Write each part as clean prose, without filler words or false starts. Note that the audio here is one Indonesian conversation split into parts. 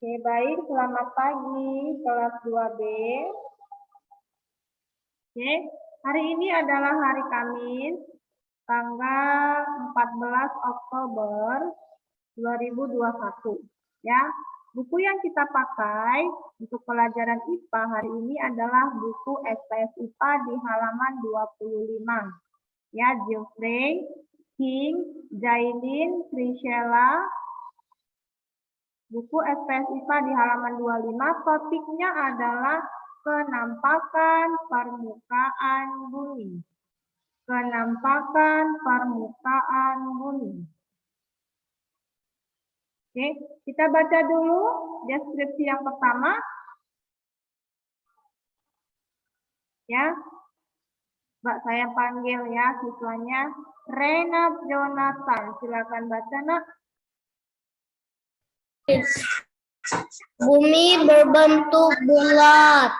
Oke, baik. Selamat pagi, kelas 2B. Oke, hari ini adalah hari Kamis, tanggal 14 Oktober 2021. Ya, buku yang kita pakai untuk pelajaran IPA hari ini adalah buku SPS IPA di halaman 25. Ya, Geoffrey, King, Jailin, Priscilla. Buku SPS IPA di halaman 25, topiknya adalah penampakan permukaan bumi. Penampakan permukaan bumi. Oke, kita baca dulu deskripsi yang pertama. Ya, Mbak saya panggil ya siswanya. Renat Jonathan, silakan baca nak. Bumi berbentuk bulat.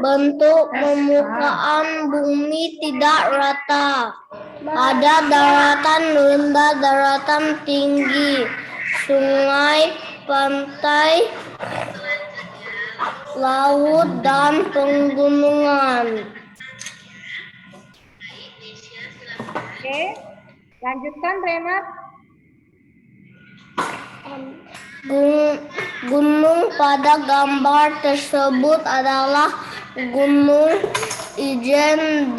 Bentuk permukaan bumi tidak rata. Ada daratan rendah, daratan tinggi, sungai, pantai, laut, dan pegunungan. Oke, lanjutkan Renat. Gunung pada gambar tersebut adalah Gunung Ijen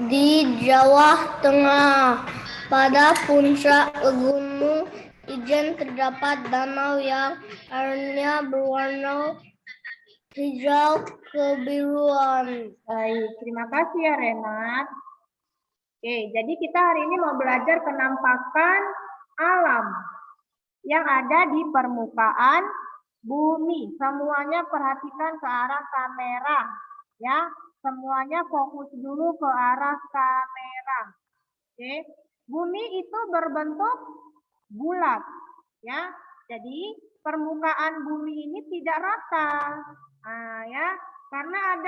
di Jawa Tengah. Pada puncak Gunung Ijen terdapat danau yang airnya berwarna hijau kebiruan. Baik, terima kasih ya Renat. Oke, jadi kita hari ini mau belajar penampakan alam yang ada di permukaan bumi. Semuanya perhatikan ke arah kamera, ya. Semuanya fokus dulu ke arah kamera. Oke, bumi itu berbentuk bulat, ya. Jadi permukaan bumi ini tidak rata, ya, karena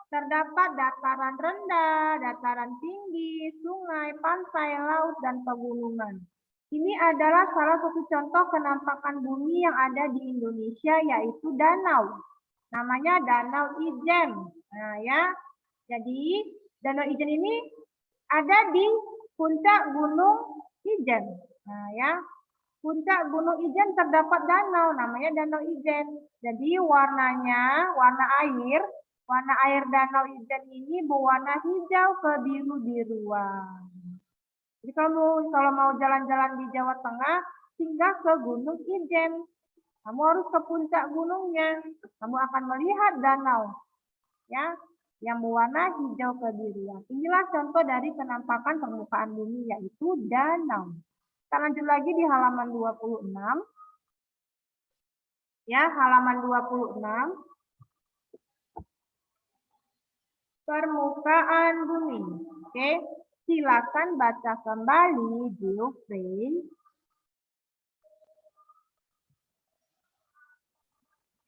terdapat dataran rendah, dataran tinggi, sungai, pantai, laut, dan pegunungan. Ini adalah salah satu contoh penampakan bumi yang ada di Indonesia, yaitu danau. Namanya Danau Ijen. Nah, ya. Jadi, Danau Ijen ini ada di puncak Gunung Ijen. Nah, ya. Puncak Gunung Ijen terdapat danau, namanya Danau Ijen. Jadi, warna air Danau Ijen ini berwarna hijau kebiru-biruan. Jadi kalau mau jalan-jalan di Jawa Tengah, singgah ke Gunung Ijen. Kamu harus ke puncak gunungnya. Kamu akan melihat danau, ya, yang berwarna hijau kebiruan. Inilah contoh dari penampakan permukaan bumi, yaitu danau. Kita lanjut lagi di halaman 26. Ya, halaman 26. Permukaan bumi. Oke. Silakan baca kembali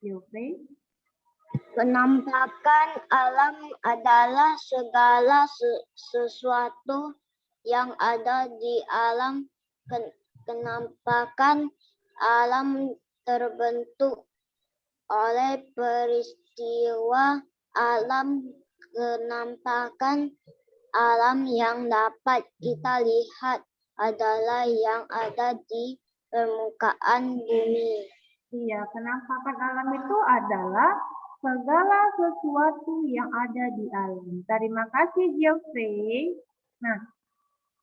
Geoffrey. Penampakan alam adalah segala sesuatu yang ada di alam. Penampakan alam terbentuk oleh peristiwa alam. Penampakan alam yang dapat kita lihat adalah yang ada di permukaan bumi. Iya, penampakan alam itu adalah segala sesuatu yang ada di alam. Terima kasih, Geoffrey. Nah,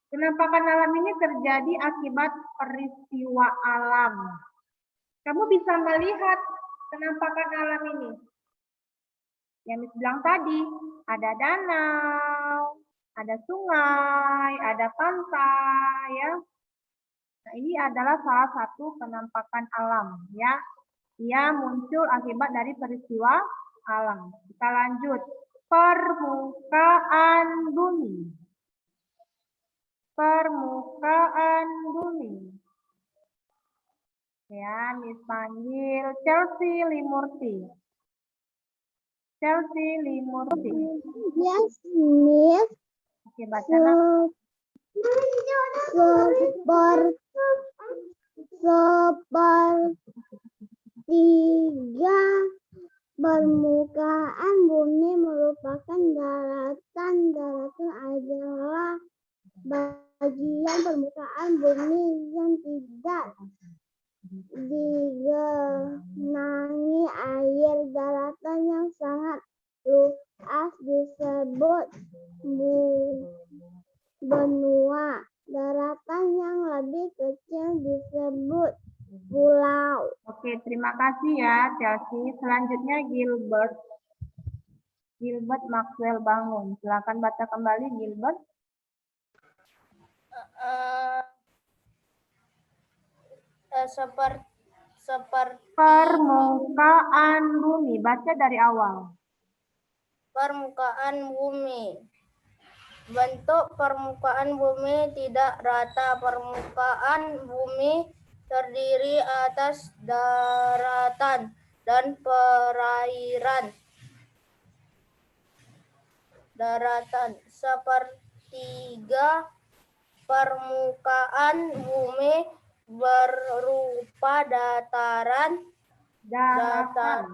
penampakan alam ini terjadi akibat peristiwa alam. Kamu bisa melihat penampakan alam ini. Yang bilang tadi, ada danau, ada sungai, ada pantai, ya. Nah, ini adalah salah satu penampakan alam, ya. Ia muncul akibat dari peristiwa alam. Kita lanjut. Permukaan bumi. Permukaan bumi. Ya, Miss panggil Chelsea Limurti. Chelsea Limurti. Yes, Miss. Oke, baca nak. Seperti Tiga, permukaan bumi merupakan daratan. Daratan adalah bagian permukaan bumi yang tidak digenangi air. Daratan yang sangat luas disebut benua. Daratan yang lebih kecil disebut pulau. Oke, terima kasih ya, Chelsea. Selanjutnya Gilbert. Gilbert Maxwell Bangun. Silakan baca kembali, Gilbert. Seperti Permukaan bumi. Baca dari awal. permukaan bumi. Bentuk permukaan bumi tidak rata. Permukaan bumi terdiri atas daratan dan perairan. Daratan sepertiga permukaan bumi berupa dataran. Daratan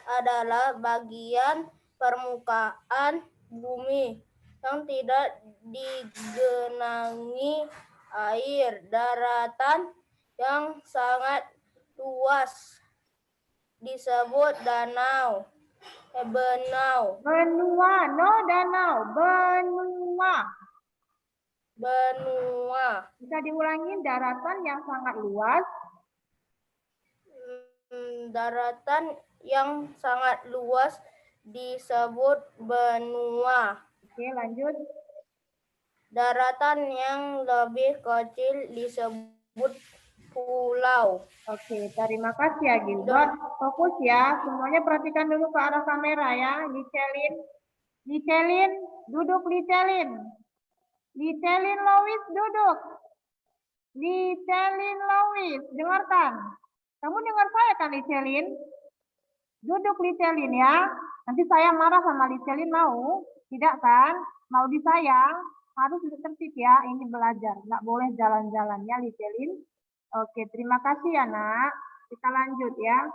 adalah bagian permukaan bumi yang tidak digenangi air. Daratan yang sangat luas disebut danau. Benua, no danau. Benua. Bisa diulangi, daratan yang sangat luas. Daratan yang sangat luas disebut benua. Oke, lanjut. Daratan yang lebih kecil disebut pulau. Oke, terima kasih ya Gilbert. Fokus ya, semuanya perhatikan dulu ke arah kamera ya. Licelin, duduk Licelin. Licelin Lois, duduk. Licelin Lois, dengarkan. Kamu dengar saya kan Licelin? Duduk Licelin ya. Nanti saya marah sama Licelin, mau? Tidak kan? Mau disayang? Harus tertib ya, ini belajar. Nggak boleh jalan-jalan ya Licelin. Oke, terima kasih ya nak. Kita lanjut ya.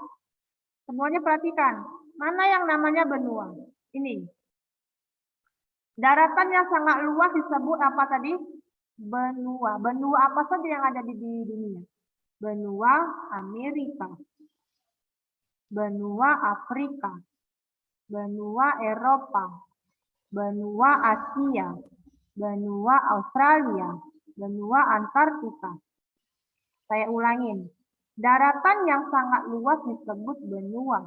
Semuanya perhatikan. Mana yang namanya benua? Ini. Daratan yang sangat luas disebut apa tadi? Benua. Benua apa saja yang ada di dunia? Benua Amerika. Benua Afrika. Benua Eropa. Benua Asia. Benua Australia. Benua Antartika. Saya ulangin. Daratan yang sangat luas disebut benua.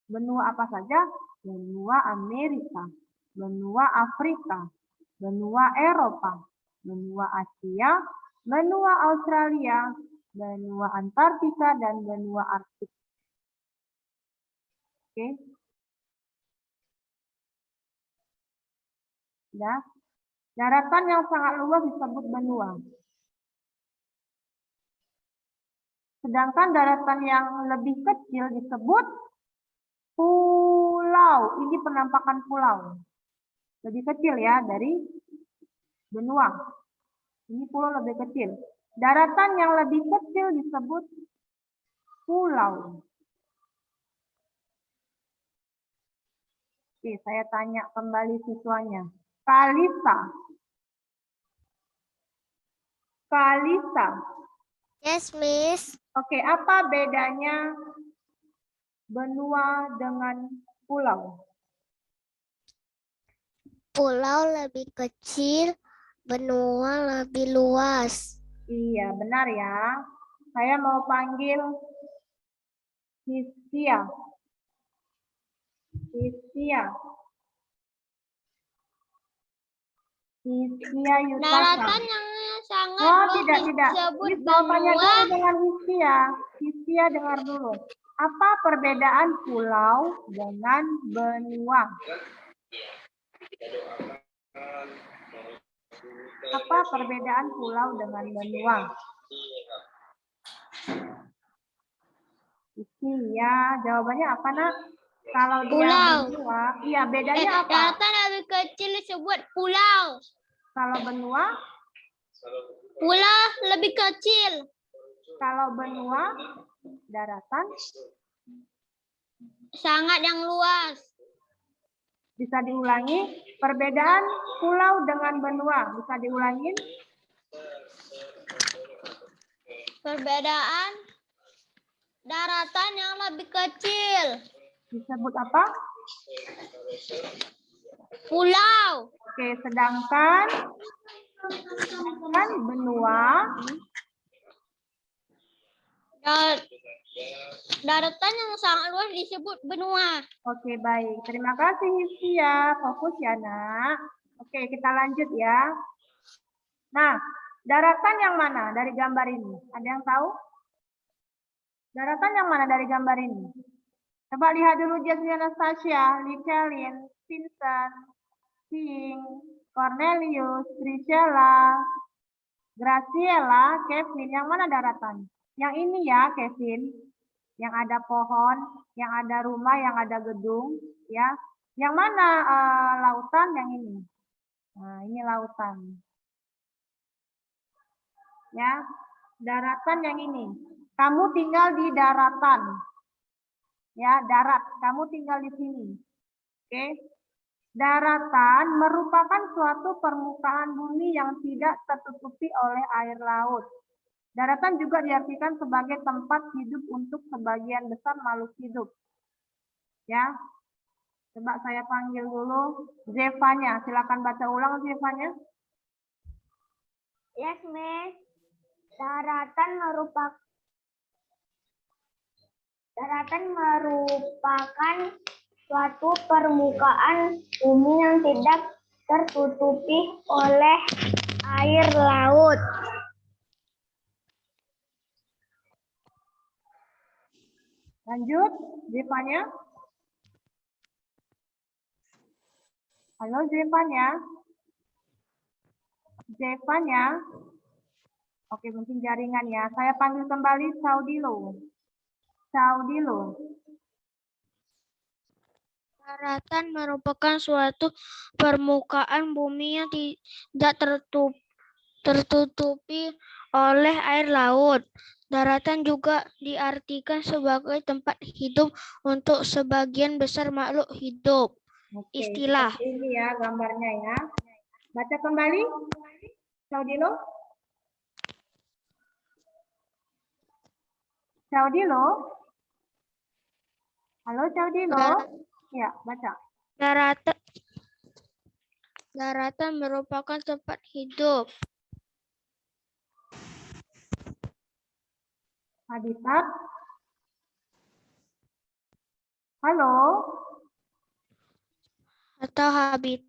Benua apa saja? Benua Amerika, benua Afrika, benua Eropa, benua Asia, benua Australia, benua Antartika, dan benua Arktik. Oke. Ya. Daratan yang sangat luas disebut benua. Sedangkan daratan yang lebih kecil disebut pulau. Ini penampakan pulau. Lebih kecil ya dari benua. Ini pulau lebih kecil. Daratan yang lebih kecil disebut pulau. Oke, saya tanya kembali siswanya. Kalisa. Yes, Miss. Oke, apa bedanya benua dengan pulau? Pulau lebih kecil, benua lebih luas. Iya, benar ya. Saya mau panggil Hiskia. Hiskia Yutaka. Daratan yang sangat luas tidak. disebut Mau tanya benua. dulu dengan Hiskia. Hiskia dengar dulu. Apa perbedaan pulau dengan benua? Apa perbedaan pulau dengan benua? Iya, jawabannya apa nak? Kalau dia Pulau. benua, iya bedanya apa? Daratan lebih kecil disebut pulau. Kalau benua? Pulau lebih kecil. Kalau benua, daratan, Sangat yang luas. bisa diulangi. Perbedaan pulau dengan benua, bisa diulangin. Perbedaan daratan yang lebih kecil. Disebut apa? Pulau. Oke, sedangkan benua, Daratan yang sangat luas disebut benua. oke, baik. Terima kasih Hifia. Fokus ya, Nak. Oke, kita lanjut ya. Nah, daratan yang mana dari gambar ini? Ada yang tahu? Daratan yang mana dari gambar ini? Coba lihat dulu Jasmine Anastasia, Lichelin, Vincent, King, Cornelius, Priscilla, Graciela, Kevin. Yang mana daratan? Yang ini ya, Kevin. Yang ada pohon, yang ada rumah, yang ada gedung, ya. Yang mana lautan? Yang ini. Nah, ini lautan. Ya, daratan yang ini. Kamu tinggal di daratan. Ya, darat. Kamu tinggal di sini. Oke. Daratan merupakan suatu permukaan bumi yang tidak tertutupi oleh air laut. Daratan juga diartikan sebagai tempat hidup untuk sebagian besar makhluk hidup. Ya. Coba saya panggil dulu Zevanya. Silakan baca ulang Zevanya. Yes, Miss. Daratan merupakan suatu permukaan bumi yang tidak tertutupi oleh air laut. Lanjut, Zevanya. Halo Zevanya. Zevanya. Oke, mungkin jaringan ya. Saya panggil kembali Saudilo. Saudilo. Daratan merupakan suatu permukaan bumi yang tidak tertutupi oleh air laut. Daratan juga diartikan sebagai tempat hidup untuk sebagian besar makhluk hidup. Oke, Istilah. ini ya gambarnya ya. Baca kembali, Saudilo. Saudilo. Halo Saudilo. Ya, baca. Daratan merupakan tempat hidup. Habitat. Halo. Atau habitat.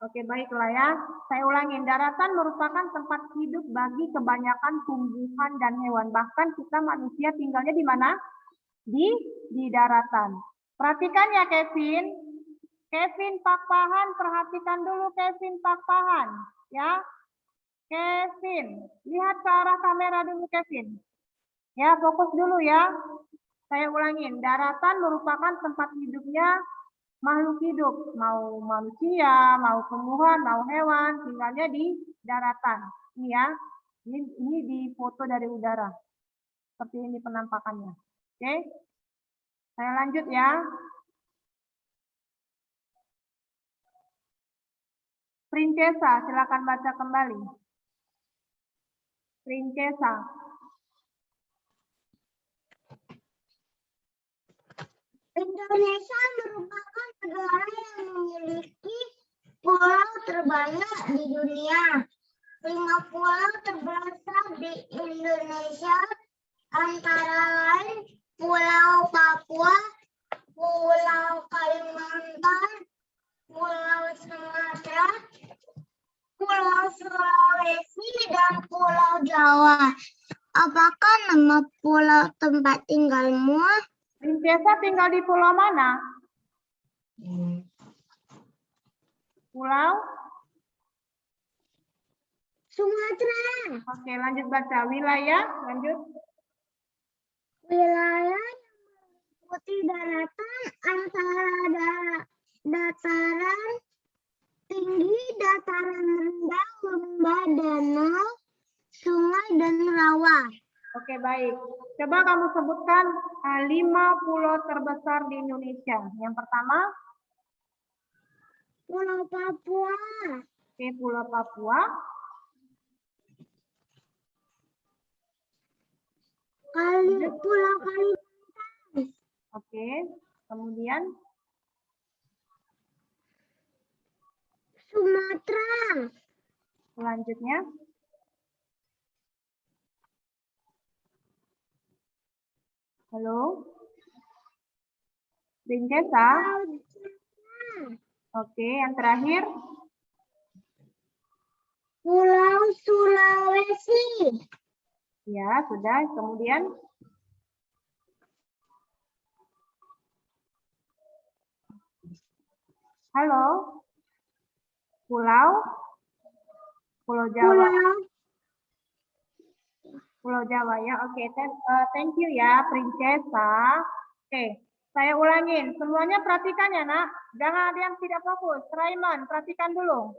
Oke, baiklah ya. Saya ulangin. Daratan merupakan tempat hidup bagi kebanyakan tumbuhan dan hewan. Bahkan kita manusia tinggalnya di mana? Di daratan. Perhatikan ya, Kevin. Kevin Pakpahan, perhatikan dulu Kevin Pakpahan. Ya. Kevin, lihat ke arah kamera dulu, Kevin. Ya, fokus dulu ya. Saya ulangin. Daratan merupakan tempat hidupnya makhluk hidup, mau manusia, mau tumbuhan, mau hewan, tinggalnya di daratan. Ini ya, ini di foto dari udara. Seperti ini penampakannya. Oke, saya lanjut ya. Princesa, silakan baca kembali. Princesa. Indonesia merupakan negara yang memiliki pulau terbanyak di dunia. 5 pulau terbesar di Indonesia antara lain Pulau Papua, Pulau Kalimantan, Pulau Sumatera, Pulau Sulawesi, dan Pulau Jawa. Apakah nama pulau tempat tinggalmu? Princesa tinggal di pulau mana? Pulau Sumatera. Oke, lanjut baca. Wilayah, lanjut. Wilayah yang meliputi daratan antara dataran tinggi, dataran rendah, lembah, danau, dan rawa. Oke, baik. Coba kamu sebutkan 5 pulau terbesar di Indonesia. Yang pertama, Pulau Papua, oke, Pulau Papua. Pulau Kalimantan, Oke, kemudian Sumatera, selanjutnya, halo, Princesa. Laut Cina, Oke, yang terakhir, Pulau Sulawesi, ya sudah. Kemudian, halo, Pulau Jawa. Pulau Jawa ya. Oke, thank you ya, Princesa. Oke, saya ulangin. Semuanya perhatikan ya, Nak. Jangan ada yang tidak fokus. Raiman, perhatikan dulu.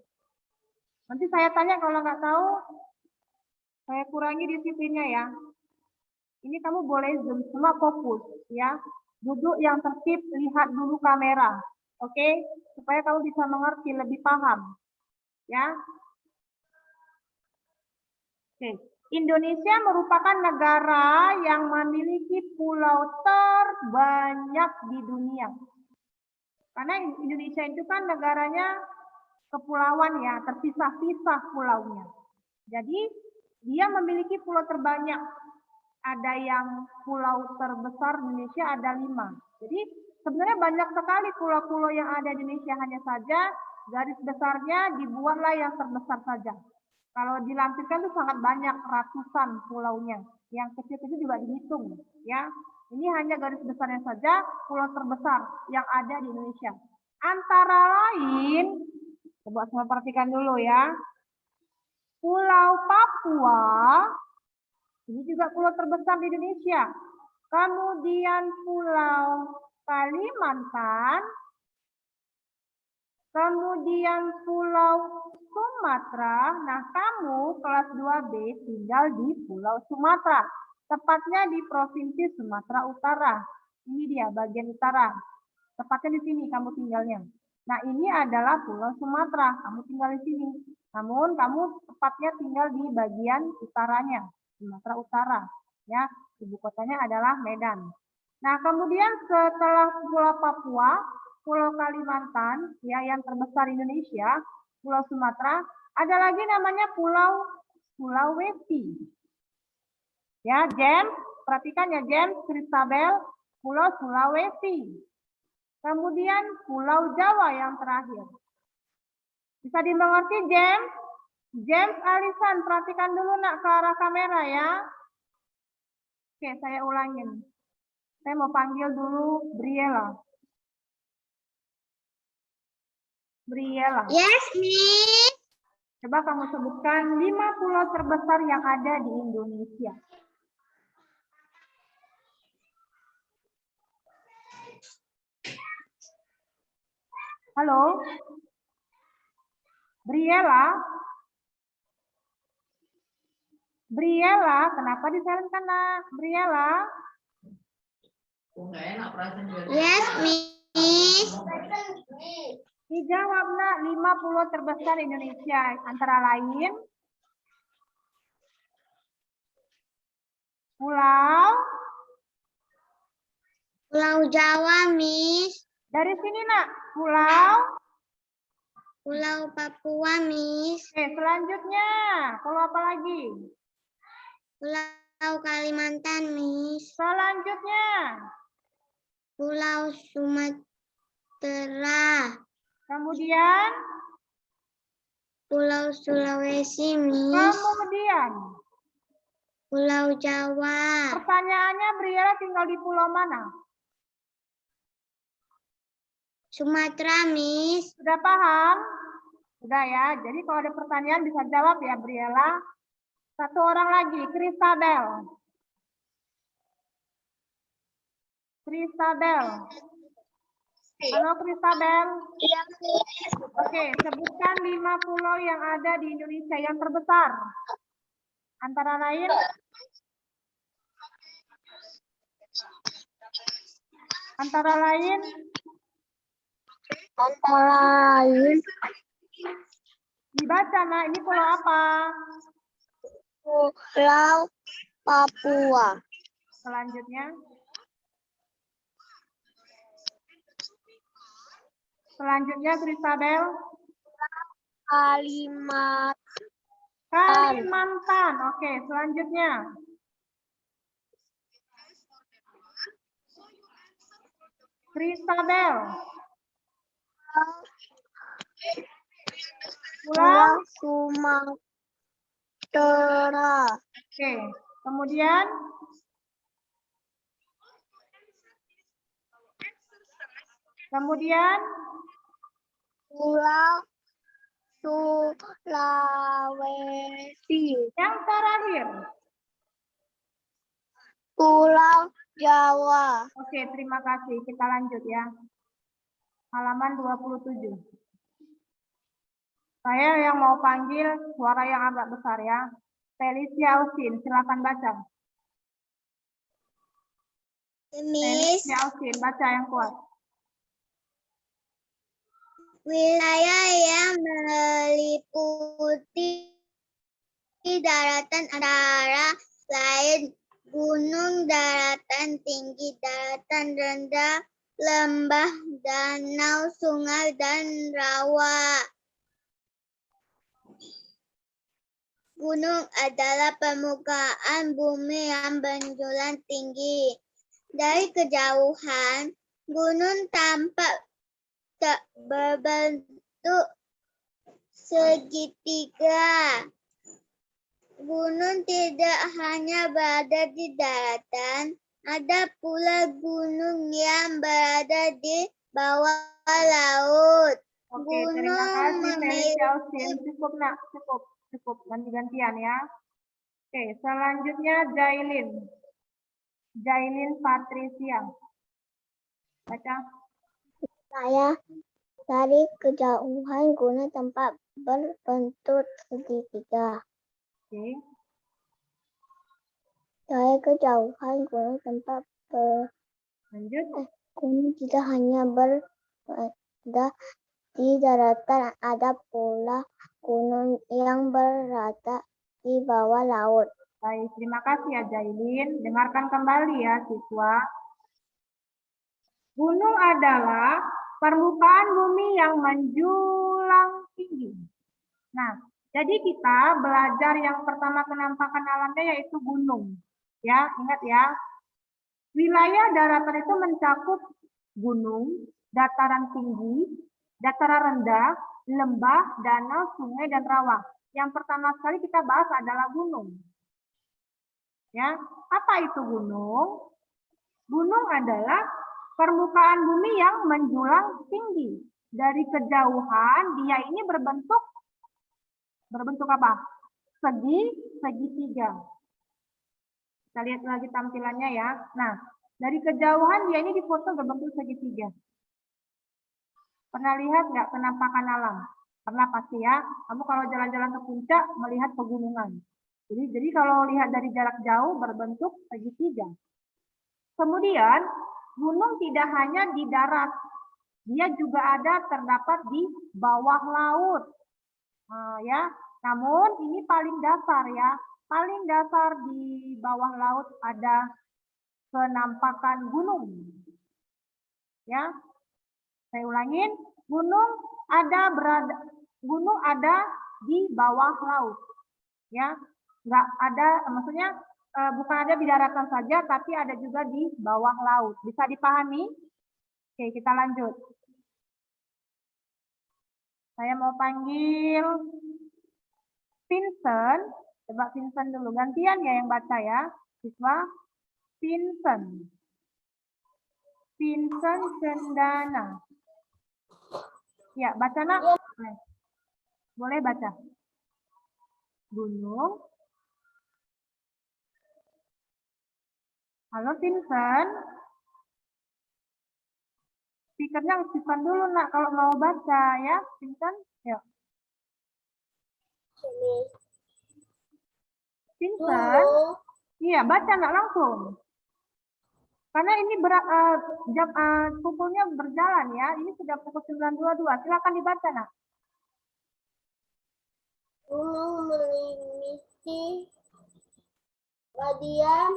Nanti saya tanya kalau nggak tahu, saya kurangi disiplinnya ya. Ini kamu boleh zoom semua fokus ya. Duduk yang tertib, lihat dulu kamera. Oke, supaya kamu bisa mengerti, lebih paham. Ya. Oke. Indonesia merupakan negara yang memiliki pulau terbanyak di dunia. Karena Indonesia itu kan negaranya kepulauan ya, terpisah-pisah pulaunya. Jadi dia memiliki pulau terbanyak. Ada yang pulau terbesar di Indonesia ada 5. Jadi sebenarnya banyak sekali pulau-pulau yang ada di Indonesia, hanya saja garis besarnya dibuatlah yang terbesar saja. Kalau dilampirkan itu sangat banyak, ratusan pulaunya. Yang kecil-kecil juga dihitung, ya. Ini hanya garis besarnya saja pulau terbesar yang ada di Indonesia. Antara lain, coba semua perhatikan dulu ya. Pulau Papua, ini juga pulau terbesar di Indonesia. Kemudian Pulau Kalimantan, kemudian Pulau Sumatera. Nah, kamu kelas 2B tinggal di Pulau Sumatera. Tepatnya di Provinsi Sumatera Utara. Ini dia bagian utara. Tepatnya di sini kamu tinggalnya. Nah, ini adalah Pulau Sumatera. Kamu tinggal di sini. Namun, kamu tepatnya tinggal di bagian utaranya, Sumatera Utara. Ya, ibu kotanya adalah Medan. Nah, kemudian setelah Pulau Papua, Pulau Kalimantan, ya yang terbesar Indonesia, Pulau Sumatera, ada lagi namanya Pulau Sulawesi. Ya, James, perhatikan ya James, Christabel, Pulau Sulawesi. Kemudian Pulau Jawa yang terakhir. Bisa dimengerti James? James Alisan, perhatikan dulu nak ke arah kamera ya. Oke, saya ulangin. Saya mau panggil dulu Briella. Briella. Yes, Miss. Coba kamu sebutkan 5 pulau terbesar yang ada di Indonesia. Halo? Briella? Briella, kenapa disarankan nak? Briella? Yes, Miss. Dijawab nak, 5 pulau terbesar Indonesia. Antara lain, Pulau Jawa, Miss. dari sini nak, Pulau Papua, Miss. selanjutnya, pulau apa lagi? Pulau Kalimantan, Miss. Selanjutnya, Pulau Sumatera. kemudian, Pulau Sulawesi, Miss. kemudian. Pulau Jawa. Pertanyaannya, Briella tinggal di pulau mana? Sumatera, Miss. Sudah paham? Sudah ya. Jadi kalau ada pertanyaan bisa jawab ya, Briella. Satu orang lagi, Christabel. Christabel. Halo Christabel. Iya, Miss. Oke, sebutkan 5 pulau yang ada di Indonesia yang terbesar. Antara lain, antara lain, dibaca, nah ini pulau apa? Pulau Papua. Selanjutnya. Selanjutnya, Kristabel. Kalimantan. Oke, selanjutnya. Kristabel. Pulau. Sumatera. Oke, kemudian Pulau Sulawesi. yang terakhir. Pulau Jawa. Oke, terima kasih. Kita lanjut ya. Halaman 27. Saya yang mau panggil suara yang agak besar ya. Felicia Austin, silakan baca. Miss, Felicia Austin, baca yang kuat. wilayah yang meliputi daratan antara lain gunung, daratan tinggi, daratan rendah, lembah, danau, sungai, dan rawa. Gunung adalah permukaan bumi yang menjulang tinggi. Dari kejauhan, gunung tampak tak berbentuk segitiga. Gunung tidak hanya berada di daratan, ada pula gunung yang berada di bawah laut. Oke, terima kasih Felicia Austin. Cukup nak, cukup. Ganti-gantian ya. Oke, selanjutnya Jailin. Jailin Patricia. Baca. Saya dari kejauhan gunung tampak berbentuk segitiga. Oke. Dari kejauhan gunung tampak Lanjut. gunung tidak hanya berada di daratan, ada pula gunung yang berada di bawah laut. Baik, terima kasih ya Jailin. Dengarkan kembali ya siswa. Gunung adalah permukaan bumi yang menjulang tinggi. Nah, jadi kita belajar yang pertama kenampakan alamnya yaitu gunung. Ya, ingat ya. Wilayah daratan itu mencakup gunung, dataran tinggi, dataran rendah, lembah, danau, sungai, dan rawa. Yang pertama sekali kita bahas adalah gunung. Ya, apa itu gunung? Gunung adalah permukaan bumi yang menjulang tinggi. Dari kejauhan dia ini berbentuk apa? Segitiga. Kita lihat lagi tampilannya ya. Nah, dari kejauhan dia ini difoto berbentuk segitiga. Pernah lihat nggak penampakan alam? Pernah pasti ya. Kamu kalau jalan-jalan ke puncak melihat pegunungan. Jadi kalau lihat dari jarak jauh berbentuk segitiga. Kemudian gunung tidak hanya di darat, dia juga terdapat di bawah laut. Ya, namun ini paling dasar ya. Paling dasar di bawah laut ada penampakan gunung. Ya, saya ulangin, gunung ada di bawah laut. Ya, nggak ada, maksudnya bukan ada di daratan saja, tapi ada juga di bawah laut. Bisa dipahami? Oke, kita lanjut. Saya mau panggil Vincent. Coba Vincent dulu. Gantian ya yang baca ya. Siswa. Vincent. Vincent Cendana. Ya, baca nak. Boleh baca. Gunung. Halo Vincent. Speakernya aktifkan dulu nak kalau mau baca ya. Vincent, yuk. Vincent, iya baca nggak langsung. Karena ini jam pukulnya berjalan ya. Ini sudah pukul 9.22. Silakan dibaca, Nak. Gunung memiliki bagian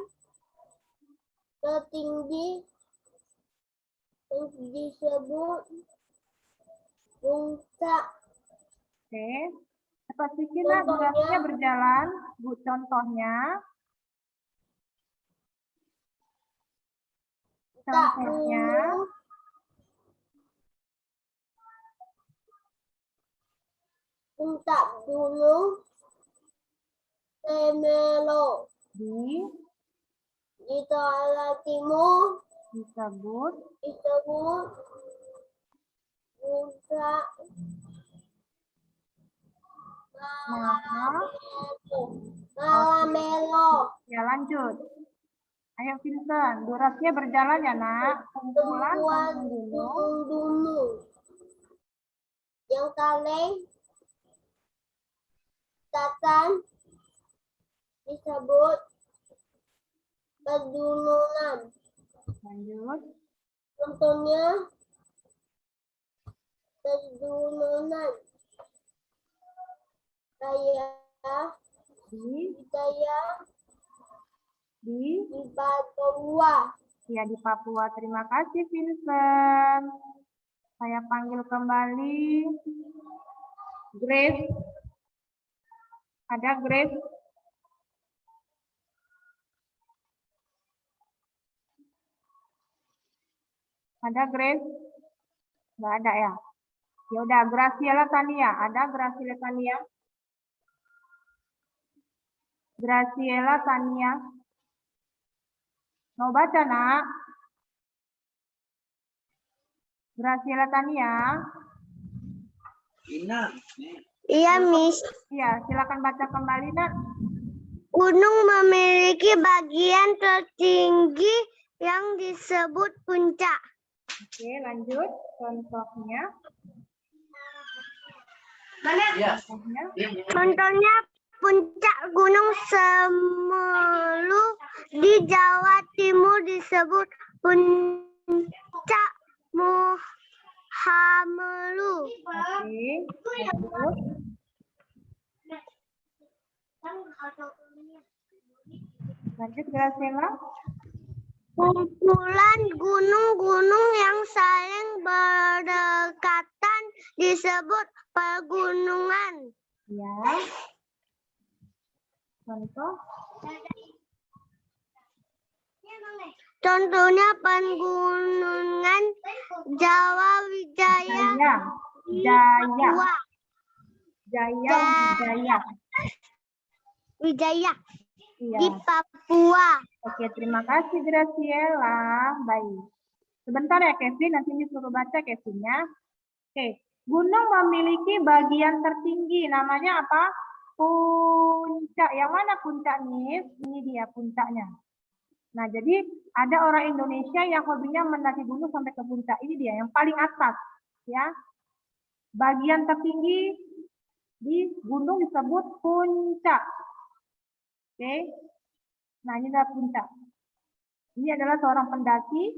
tertinggi yang disebut puncak. Oke. Seperti kita durasinya berjalan. Bu, contohnya. Contohnya. Puncak gunung Semeru di Jawa Timur disebut puncak Malamelo. Ya lanjut. Ayo Vincent, durasinya berjalan ya nak. Kumpulan gunung yang saling berdekatan disebut pegunungan. Lanjut. Contohnya pegunungan di Papua. Ya di Papua. Terima kasih Vincent. Saya panggil kembali Grace. Ada Grace? Ada Grace? Nggak ada ya? Ya udah, Graciela Tania. Ada Graciela Tania? Graciela Tania. Mau baca, Nak? Graciela Tania. Iya, Miss. Iya, silakan baca kembali, Nak. Gunung memiliki bagian tertinggi yang disebut puncak. Oke, lanjut. Contohnya. Contohnya puncak Gunung Semeru di Jawa Timur disebut puncak Mahameru. Oke, lanjut. Lanjut, Graciela. Kumpulan gunung-gunung yang saling berdekatan disebut pegunungan. Ya. Contoh. Contohnya pegunungan Jawa Wijaya. Jaya. Wijaya Iya. di Papua. Oke, terima kasih Graciela. Baik. Sebentar ya Kevin, nanti disuruh baca Kevinnya. Oke, gunung memiliki bagian tertinggi. Namanya apa? Puncak. Yang mana puncak nih? Ini dia puncaknya. Nah, jadi ada orang Indonesia yang hobinya mendaki gunung sampai ke puncak. Ini dia yang paling atas, ya. Bagian tertinggi di gunung disebut puncak. Oke. Nah, ini adalah puncak. Ini adalah seorang pendaki.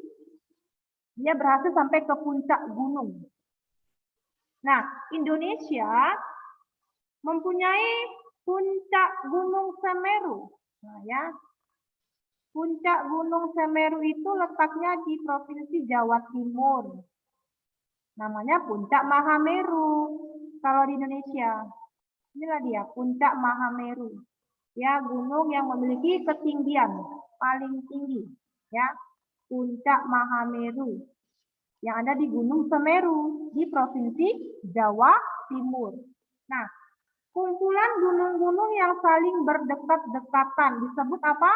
Dia berhasil sampai ke puncak gunung. Nah, Indonesia mempunyai puncak Gunung Semeru. Nah, ya. Puncak Gunung Semeru itu letaknya di Provinsi Jawa Timur. Namanya Puncak Mahameru. Kalau di Indonesia. Inilah dia, Puncak Mahameru. Ya, gunung yang memiliki ketinggian paling tinggi, ya. Puncak Mahameru yang ada di Gunung Semeru di Provinsi Jawa Timur. Nah, kumpulan gunung-gunung yang saling berdekat-dekatan disebut apa?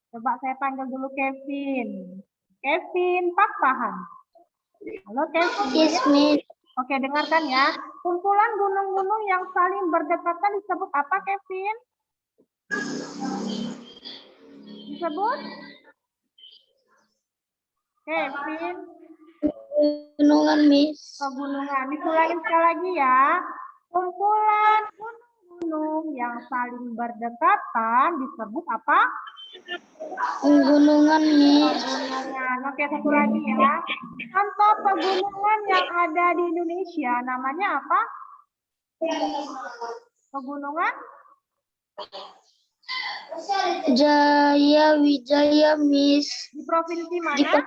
Coba saya panggil dulu Kevin. Kevin Pakpahan. Halo Kevin. Yes, Miss. Oke, dengarkan ya. Kumpulan gunung-gunung yang saling berdekatan disebut apa, Kevin? Disebut? Kevin. Gunungan, Miss. Pegunungan. Diulangin sekali lagi ya. Kumpulan gunung-gunung gunung yang saling berdekatan disebut apa? Pegunungan, Miss. Pegunungan. Oke, satu lagi ya. Contoh pegunungan yang ada di Indonesia namanya apa? Pegunungan Jaya Wijaya, Miss. di provinsi Di, mana?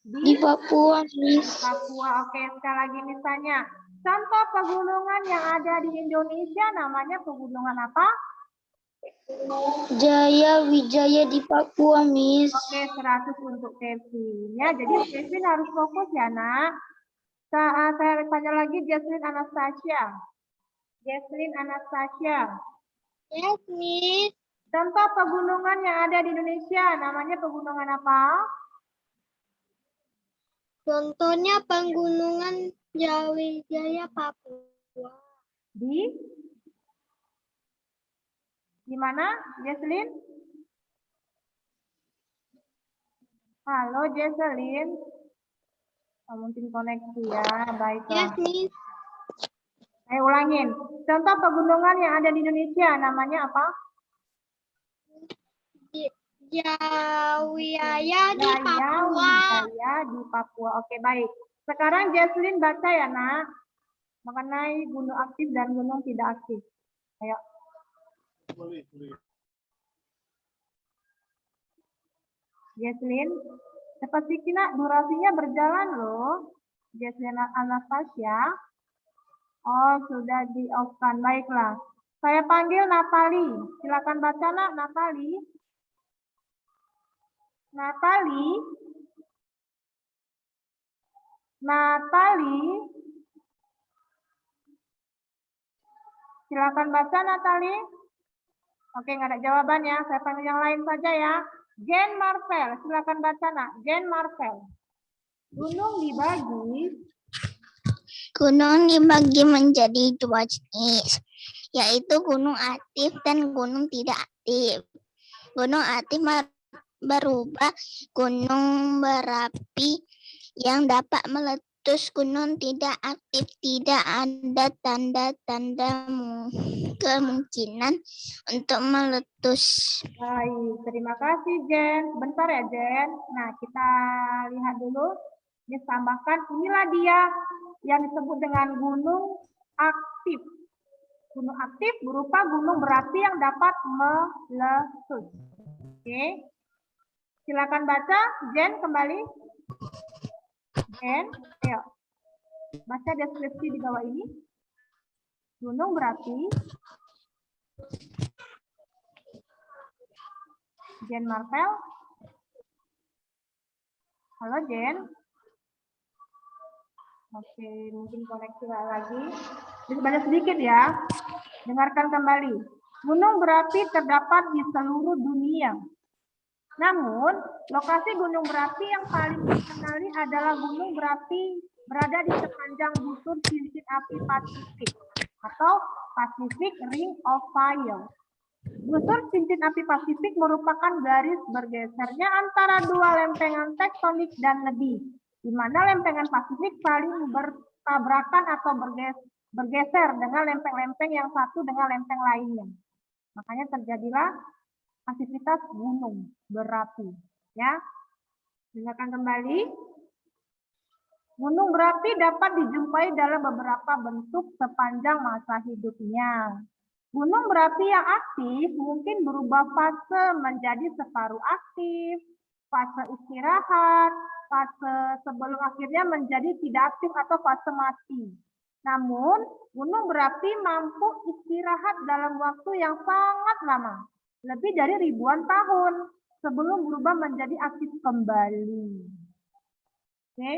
di Papua, Miss. Papua. Oke, sekali lagi misalnya. Contoh pegunungan yang ada di Indonesia namanya pegunungan apa? Jaya Wijaya di Papua, Miss. Oke, 100 untuk Kevin. Ya, jadi Kevin harus fokus ya, nak. Saya tanya lagi Jesslyn Anastasia. Jesslyn Anastasia. Yes, Miss. Contoh pegunungan yang ada di Indonesia namanya pegunungan apa? Contohnya pegunungan Jawijaya Papua. Di mana, Jesslyn? Halo, Jesslyn. Oh, mungkin koneksi ya, baiklah. Yes, Miss. Saya ulangin. Contoh pegunungan yang ada di Indonesia namanya apa? Jawijaya di Jaya Papua. Wijaya di Papua. Oke, baik. Sekarang Jesslyn baca ya, nak. Mengenai gunung aktif dan gunung tidak aktif. Ayo. Jesslyn, cepat sedikit, nak. Durasinya berjalan loh. Jesslyn Anastasia. Oh, sudah di-off-kan. Baiklah. Saya panggil Natali. Silakan baca, nak, Natali. Natali. Natali. Silakan baca, Natali. Oke, nggak ada jawaban ya. Saya panggil yang lain saja ya. Jen Marvel, silakan baca, nak. Jen Marvel. Gunung dibagi menjadi dua jenis, yaitu gunung aktif dan gunung tidak aktif. Gunung aktif berupa gunung berapi yang dapat meletus. Gunung tidak aktif tidak ada tanda-tanda kemungkinan untuk meletus. Baik, terima kasih Jen. Bentar ya Jen. Nah, kita lihat dulu. Ini tambahkan, inilah dia yang disebut dengan gunung aktif. Gunung aktif berupa gunung berapi yang dapat meletus. Oke. Silakan baca, Jen kembali. Jen, ayo. Baca deskripsi di bawah ini. Gunung berapi. Jen Marvel. Halo Jen. Oke, mungkin koneksi lagi. Baca sedikit ya. Dengarkan kembali. Gunung berapi terdapat di seluruh dunia. Namun, lokasi gunung berapi yang paling dikenali adalah gunung berapi berada di sepanjang busur cincin api Pasifik atau Pacific Ring of Fire. Busur cincin api Pasifik merupakan garis bergesernya antara dua lempengan tektonik dan lebih, di mana lempengan Pasifik saling bertabrakan atau bergeser dengan lempeng-lempeng yang satu dengan lempeng lainnya. Makanya terjadilah aktivitas gunung berapi. Ya, silakan kembali. Gunung berapi dapat dijumpai dalam beberapa bentuk sepanjang masa hidupnya. Gunung berapi yang aktif mungkin berubah fase menjadi separuh aktif, fase istirahat, fase sebelum akhirnya menjadi tidak aktif atau fase mati. Namun, gunung berapi mampu istirahat dalam waktu yang sangat lama, lebih dari ribuan tahun, sebelum berubah menjadi aktif kembali. Oke,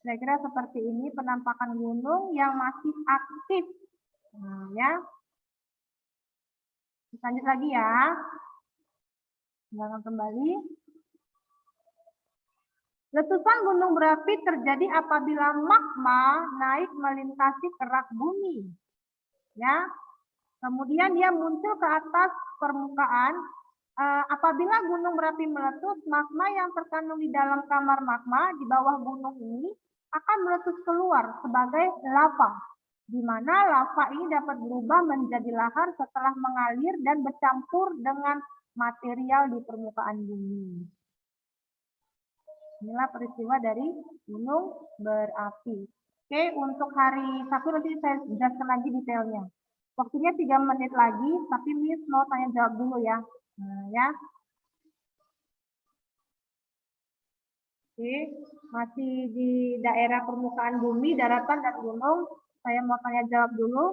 kira-kira seperti ini penampakan gunung yang masih aktif. Nah, ya. Lanjut lagi ya. Jangan kembali. Letusan gunung berapi terjadi apabila magma naik melintasi kerak bumi. Ya. Kemudian dia muncul ke atas permukaan. Apabila gunung berapi meletus, magma yang terkandung di dalam kamar magma di bawah gunung ini akan meletus keluar sebagai lava. di mana lava ini dapat berubah menjadi lahar setelah mengalir dan bercampur dengan material di permukaan bumi. Inilah peristiwa dari gunung berapi. Oke, untuk hari Sabtu nanti saya jelaskan lagi detailnya. Waktunya 3 menit lagi, tapi Miss mau tanya jawab dulu ya. Nah, ya. Oke, masih di daerah permukaan bumi, daratan dan gunung. Saya mau tanya jawab dulu.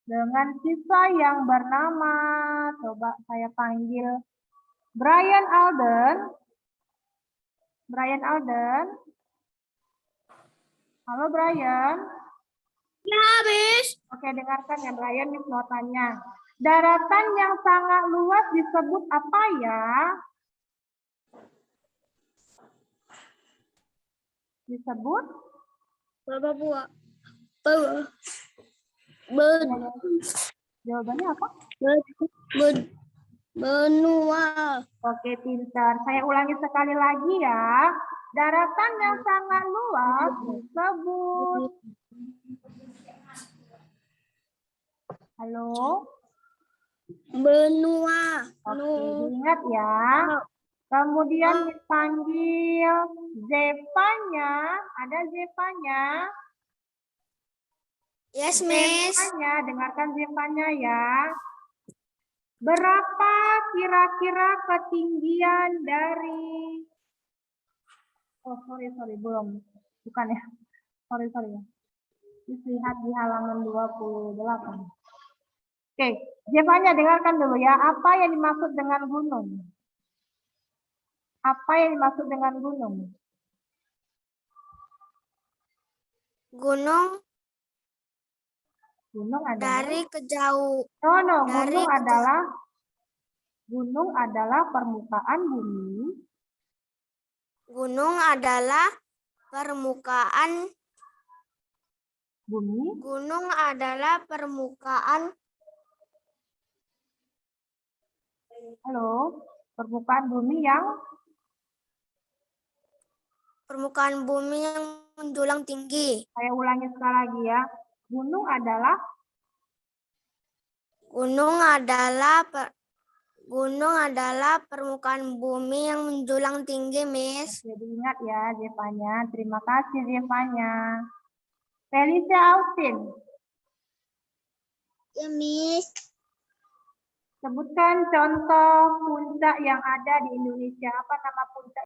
Dengan siswa yang bernama, coba saya panggil Brian Alden. Brian Alden. Halo Brian. Ya, Miss. Oke, dengarkan ya Brian, Miss mau tanya. Daratan yang sangat luas disebut apa ya? Disebut? Jawabannya apa? Benua. Oke, pintar. Saya ulangi sekali lagi ya. Daratan yang sangat luas disebut. Halo? Benua. Oke, diingat ya. Kemudian dipanggil Zevanya. Ada Zevanya? Yes, Miss. Zevanya, dengarkan Zevanya ya. Berapa kira-kira ketinggian dari... Oh, sorry, belum. Bukan ya. Sorry ya. Lihat di halaman 28. Oke, Zevanya dengarkan dulu ya. Apa yang dimaksud dengan gunung? Apa yang dimaksud dengan gunung? Gunung Gunung adalah... dari kejauh. No, Dari gunung adalah permukaan bumi. Gunung adalah permukaan Bumi. Gunung adalah permukaan Halo, permukaan bumi yang menjulang tinggi. saya ulangi sekali lagi ya. Gunung adalah permukaan bumi yang menjulang tinggi, Miss. jadi ingat ya, Zevanya. Terima kasih, Zevanya. Felicia Austin, Ya, Miss. sebutkan contoh puncak yang ada di Indonesia. Apa nama puncak